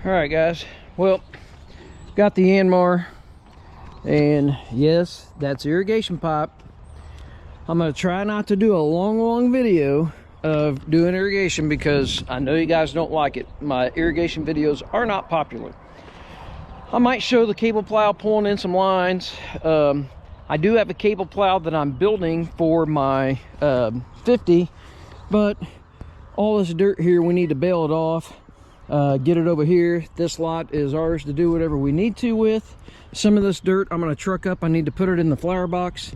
All right, guys. Well, got the Yanmar, and yes, that's irrigation pipe. I'm gonna try not to do a long video of doing irrigation because I know you guys don't like it. My irrigation videos are not popular. I might show the cable plow pulling in some lines. I do have a cable plow that I'm building for my 50, but all this dirt here, we need to bale it off, get it over here. This lot is ours to do whatever we need to with. Some of this dirt I'm going to truck up. I need to put it in the flower box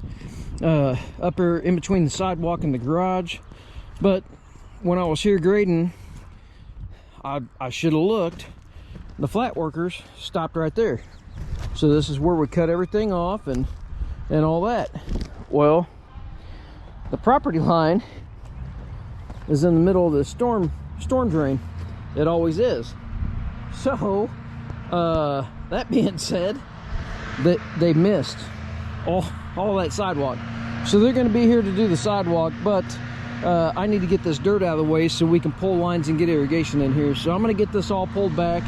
up there in between the sidewalk and the garage. But when I was here grading, I should have looked. The flat workers stopped right there. So this is where we cut everything off and all that. Well, the property line is in the middle of the storm drain. It always is. So that being said, that they missed all that sidewalk. So they're going to be here to do the sidewalk, but I need to get this dirt out of the way so we can pull lines and get irrigation in here. So I'm going to get this all pulled back.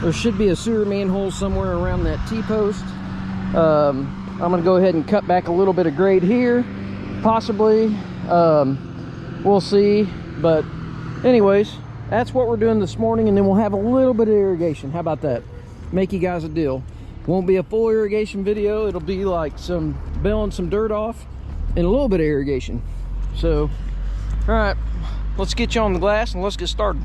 There should be a sewer manhole somewhere around that T-post. I'm going to go ahead and cut back a little bit of grade here, possibly. We'll see. But anyways, that's what we're doing this morning, and then we'll have a little bit of irrigation. How about that? Make you guys a deal. Won't be a full irrigation video. It'll be like some baling some dirt off and a little bit of irrigation. So, all right, let's get you on the glass and let's get started.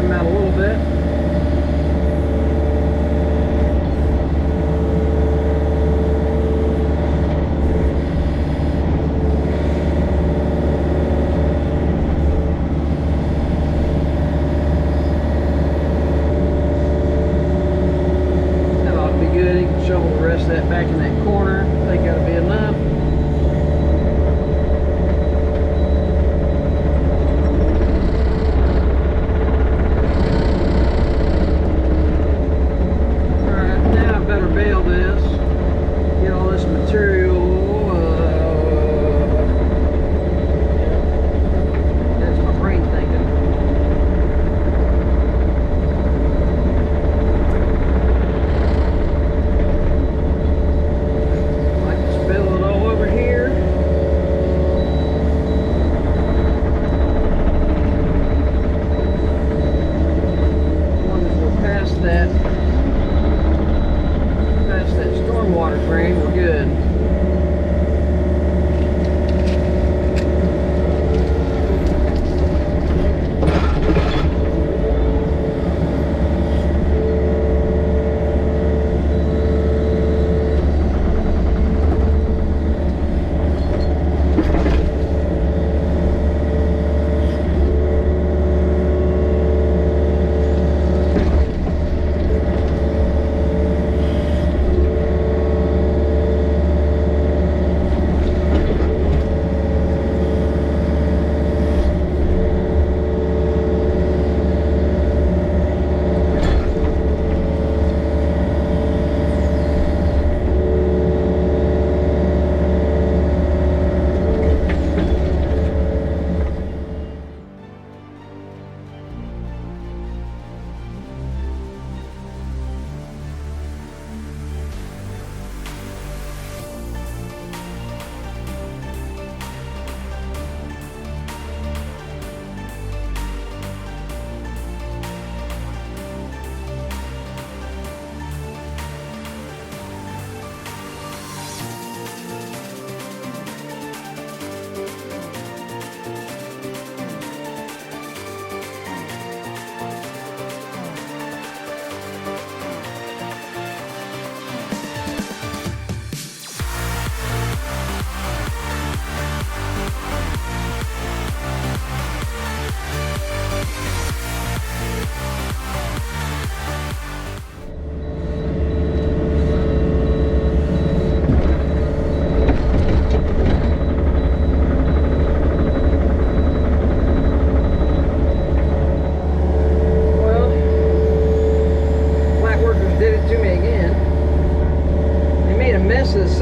them out a little bit. That ought to be good. You can shovel the rest of that back in that corner. I think that'll be enough.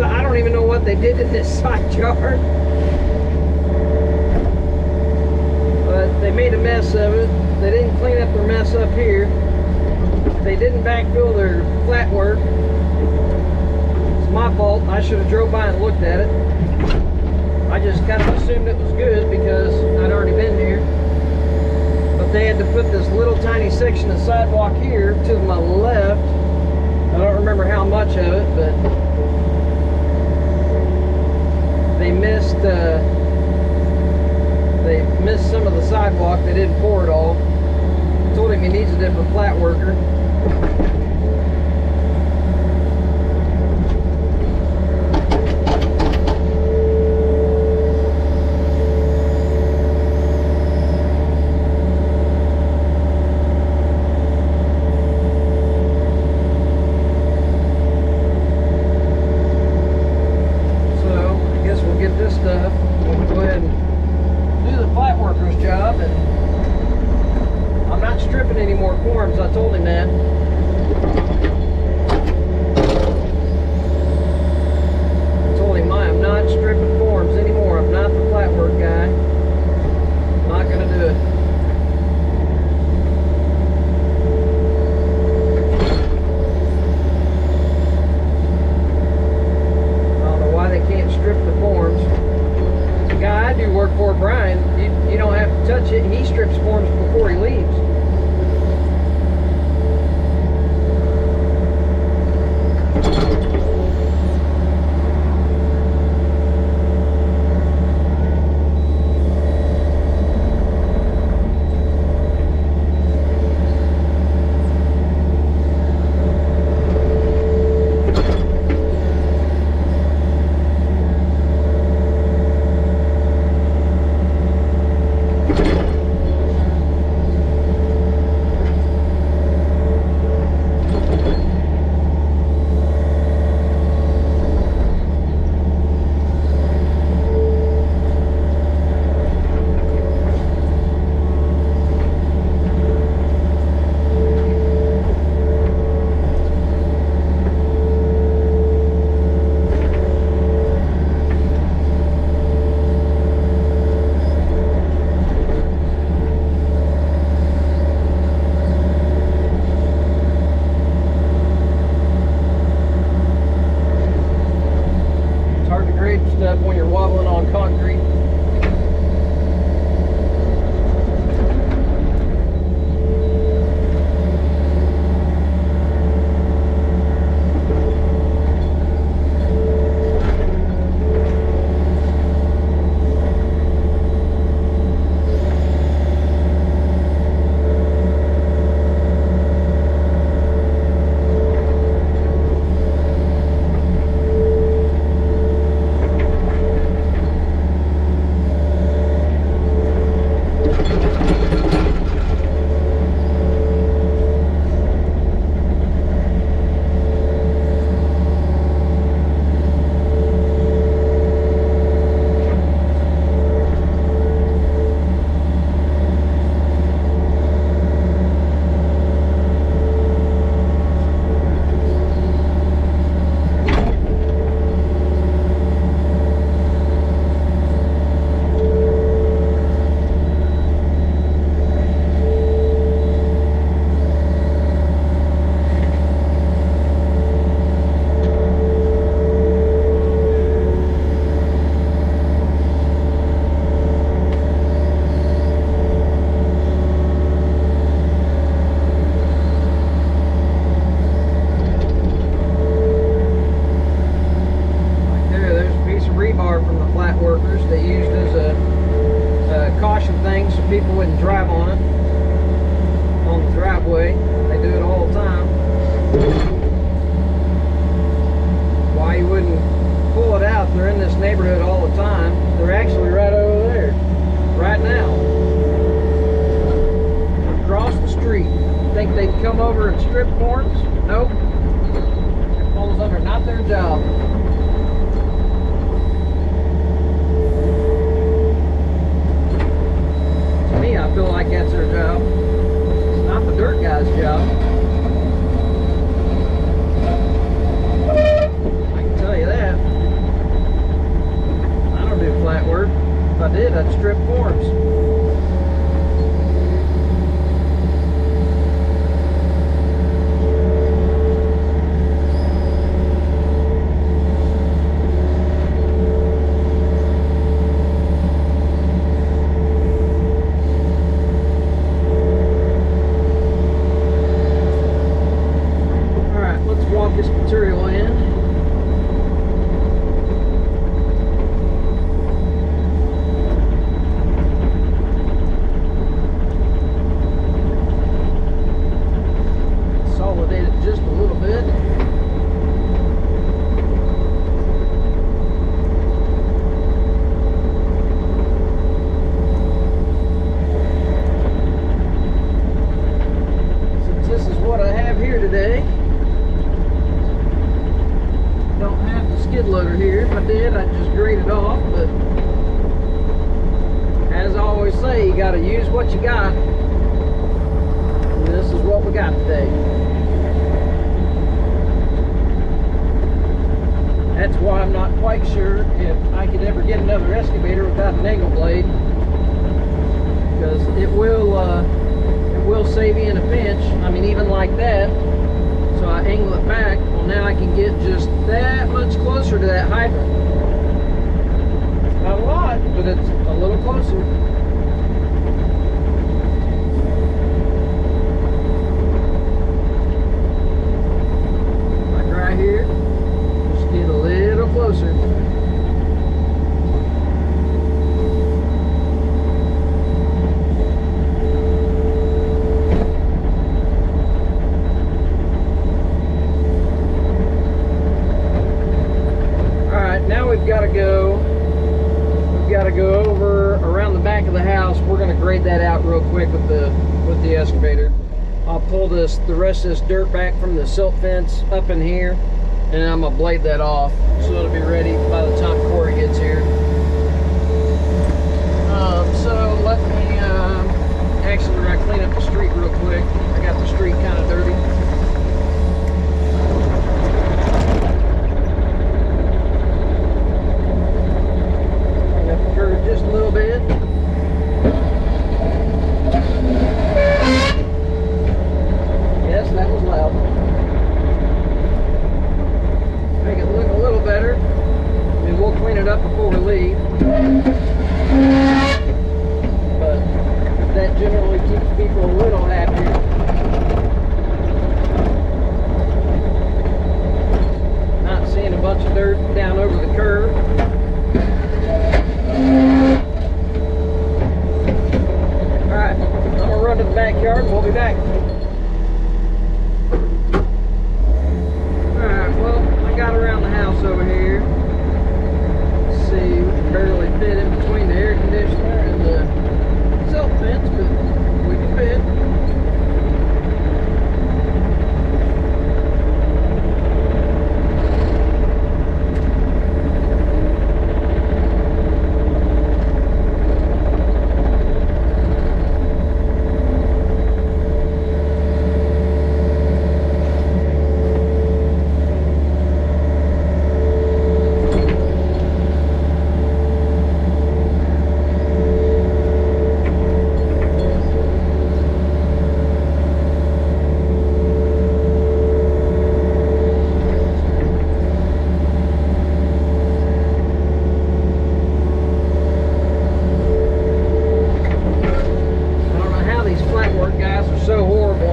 I don't even know what they did to this side yard, but they made a mess of it. They didn't clean up their mess up here. They didn't backfill their flat work. It's my fault. I should have drove by and looked at it. I just kind of assumed it was good because I'd already been here. But they had to put this little tiny section of sidewalk here to my left. I don't remember how much of it, but they missed some of the sidewalk. They didn't pour it all. I told him he needs a different flat worker. I told him that. I told him I am not stripping forms anymore. I'm not the flat work guy. I'm not going to do it. I don't know why they can't strip the forms. The guy I do work for, Brian, you don't have to touch it. He strips forms before he leaves. Why you wouldn't pull it out? They're in this neighborhood all the time. They're actually right over there, right now. Across the street. Think they'd come over and strip forms? Nope. It falls under not their job. To me, I feel like that's their job. It's not the dirt guy's job. I can tell you that. I don't do flat work. If I did, I'd strip forms. Today. Don't have the skid loader here. If I did, I'd just grade it off, but as I always say, you got to use what you got. And this is what we got today. That's why I'm not quite sure if I could ever get another excavator without an angle blade, because it will save you in a pinch. I mean, even like that. So I angle it back. Well, now I can get just that much closer to that hydrant. Not a lot, but it's a little closer. Like right here, just get a little closer. We've got to go over around the back of the house. We're going to grade that out real quick with the excavator. I'll pull the rest of this dirt back from the silt fence up in here, and I'm going to blade that off so it'll be ready by the time Corey gets here. So let me actually, we're going to clean up the street real quick. I got the street kind of dirty. Just a little bit. Yes, that was loud. Make it look a little better, and we'll clean it up before we leave. But that generally keeps people a little happier. Not seeing a bunch of dirt down over the curb. Alright, I'm going to run to the backyard and we'll be back. Alright, well, I got around the house over here. Let's see, we can barely fit in between the air conditioner and the silt fence, but we can fit.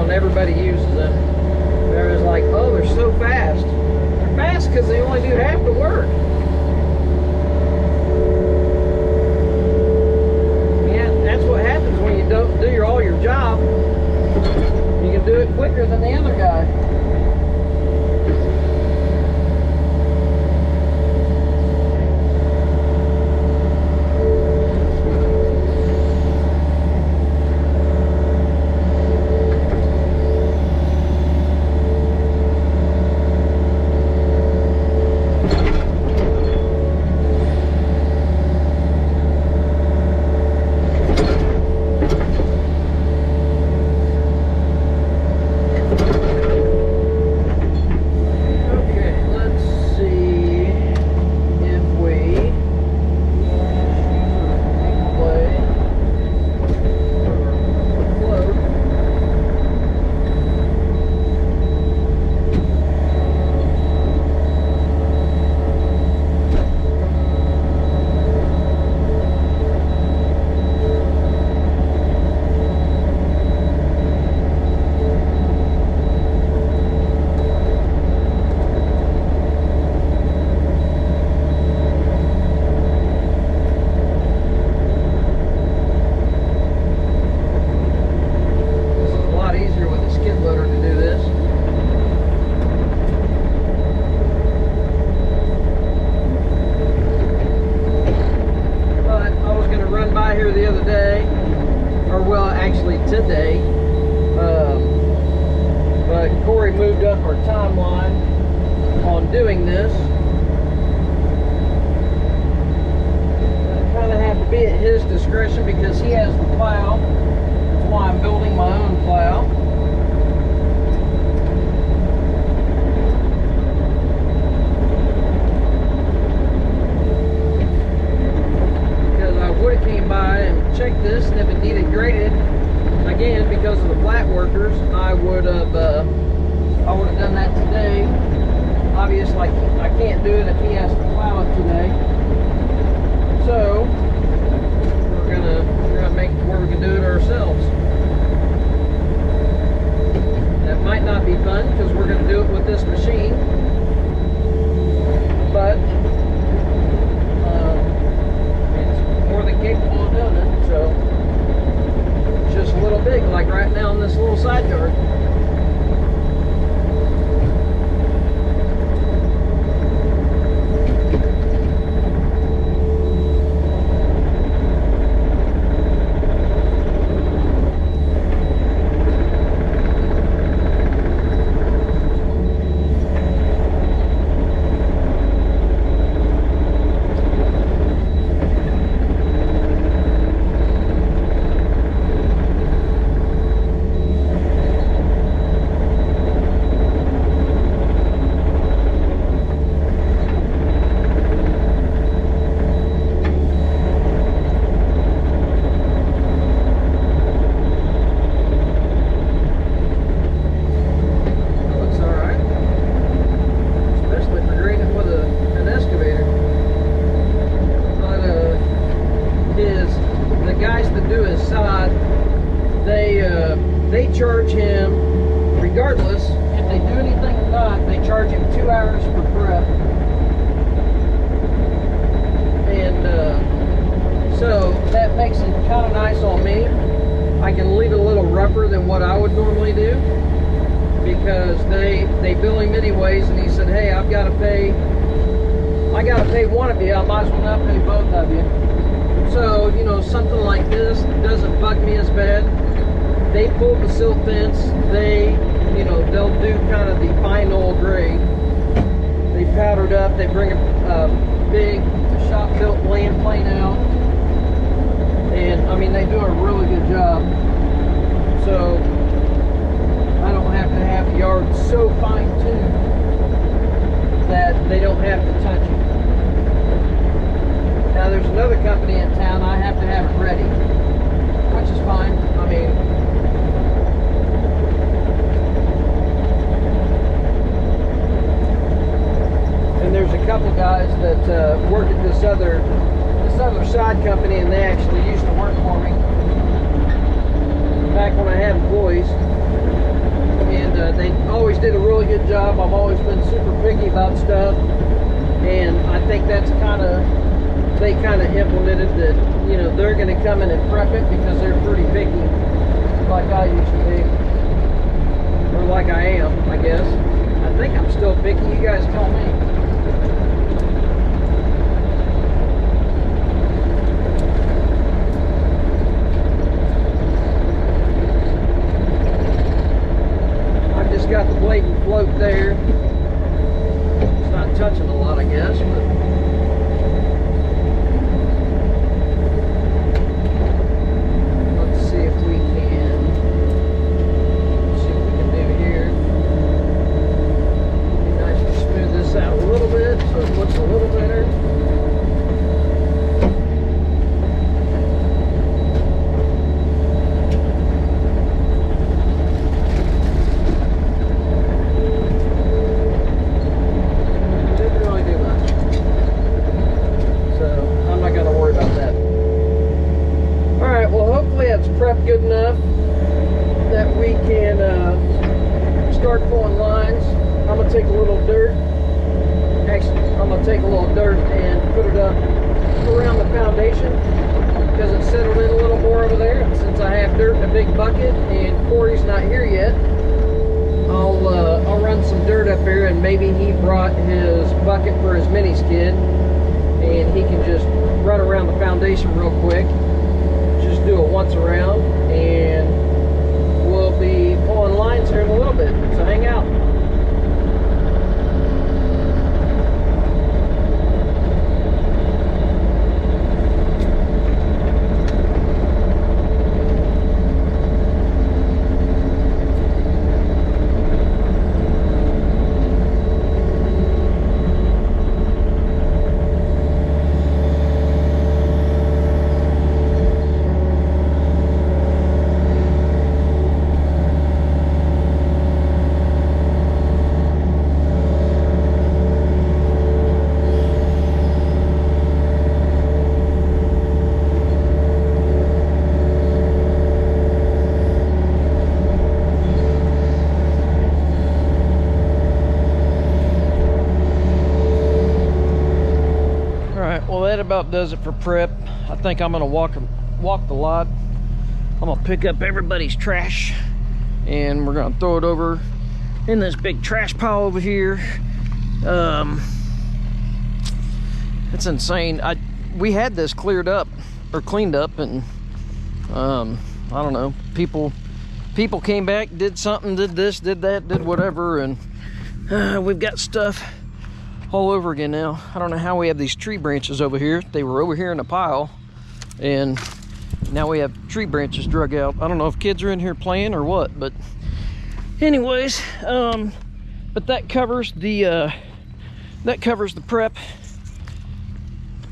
Everybody uses them. They're just like, oh, they're so fast. They're fast because they only do half the work. Yeah, that's what happens when you don't do all your job. You can do it quicker than the other guy. already moved up our timeline on doing this. I kind of have to be at his discretion because he has the plow. That's why I'm building my own plow. Because I would have came by and checked this, and if it needed graded, again, because of the flat workers, I would have done that today. Obviously, I can't do it if he has to plow it today. So we're gonna make it where we can do it ourselves. That might not be fun because we're gonna do it with this machine, but it's more than capable of doing it. So it's just a little big, like right now in this little side yard. They charge him, regardless if they do anything or not, they charge him 2 hours for prep. And so that makes it kind of nice on me. I can leave it a little rougher than what I would normally do because they bill him anyways, and he said, hey, I gotta pay one of you, I might as well not pay both of you. So, you know, something like this doesn't bug me as bad. They pull the silt fence, they'll do kind of the fine oil grade. They powder it up, they bring a big shop built land plane out, and I mean, they do a really good job. So I don't have to have the yard so fine tuned that they don't have to touch it. Now there's another company in town, I have to have it ready, which is fine. I mean, and there's a couple guys that work at this other side company, and they actually used to work for me back when I had employees, and they always did a really good job. I've always been super picky about stuff, and I think that's they kind of implemented that, you know, they're going to come in and prep it because they're pretty picky, like I used to be, or like I am, I guess. I think I'm still picky. You guys tell me. Got the blade and float there. It's not touching a lot, I guess, but let's see if we can do here. It'd be nice to smooth this out a little bit so it looks a little better. Prep good enough that we can start pulling lines. I'm going to take a little dirt. Actually, I'm going to take a little dirt and put it up around the foundation because it's settled in a little more over there. And since I have dirt in a big bucket and Corey's not here yet, I'll run some dirt up here, and maybe he brought his bucket for his mini skid, and he can just run around the foundation real quick. Just do it once around, and we'll be pulling lines here in a little bit, so hang out. about does it for prep. I think I'm gonna walk the lot. I'm gonna pick up everybody's trash and we're gonna throw it over in this big trash pile over here. It's insane. We had this cleared up or cleaned up, and I don't know, people came back, did something, did this, did that, did whatever, and we've got stuff all over again now. I don't know how we have these tree branches over here. They were over here in a pile, and now we have tree branches drug out. I don't know if kids are in here playing or what, but anyways, but that covers the prep.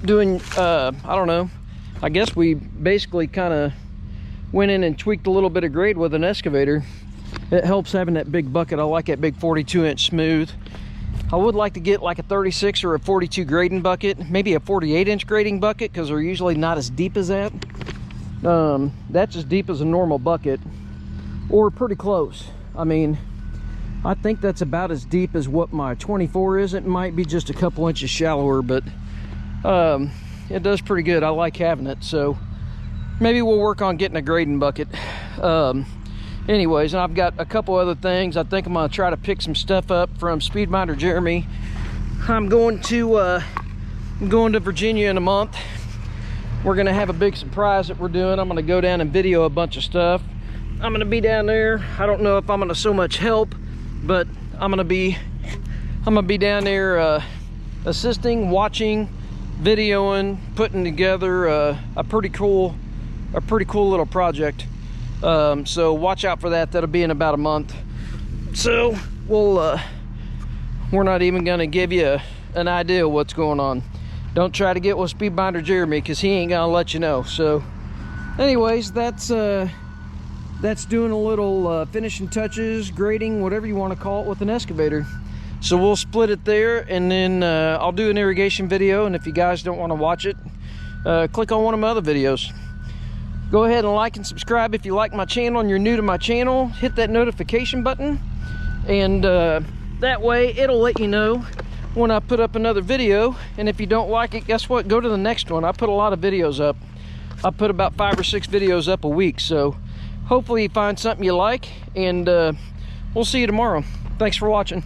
Doing I don't know, I guess we basically kind of went in and tweaked a little bit of grade with an excavator. It helps having that big bucket. I like that big 42-inch smooth. I would like to get like a 36 or a 42 grading bucket, maybe a 48-inch grading bucket, because they're usually not as deep as that. That's as deep as a normal bucket, or pretty close. I mean, I think that's about as deep as what my 24 is. It might be just a couple inches shallower, but it does pretty good. I like having it, so maybe we'll work on getting a grading bucket. Anyways, and I've got a couple other things. I think I'm gonna try to pick some stuff up from Speedminder Jeremy. I'm going to Virginia in a month. We're gonna have a big surprise that we're doing. I'm gonna go down and video a bunch of stuff. I'm gonna be down there. I don't know if I'm gonna so much help, but I'm gonna be down there assisting, watching, videoing, putting together a pretty cool little project. So watch out for that. That'll be in about a month. So we're not even gonna give you an idea of what's going on. Don't try to get with Speedminder Jeremy, because he ain't gonna let you know. So anyways, that's doing a little finishing touches, grading, whatever you want to call it, with an excavator. So we'll split it there, and then I'll do an irrigation video, and if you guys don't want to watch it, click on one of my other videos. Go ahead and like and subscribe if you like my channel and you're new to my channel. Hit that notification button, and that way it'll let you know when I put up another video. And if you don't like it, guess what? Go to the next one. I put a lot of videos up. I put about 5 or 6 videos up a week, so hopefully you find something you like, and we'll see you tomorrow. Thanks for watching.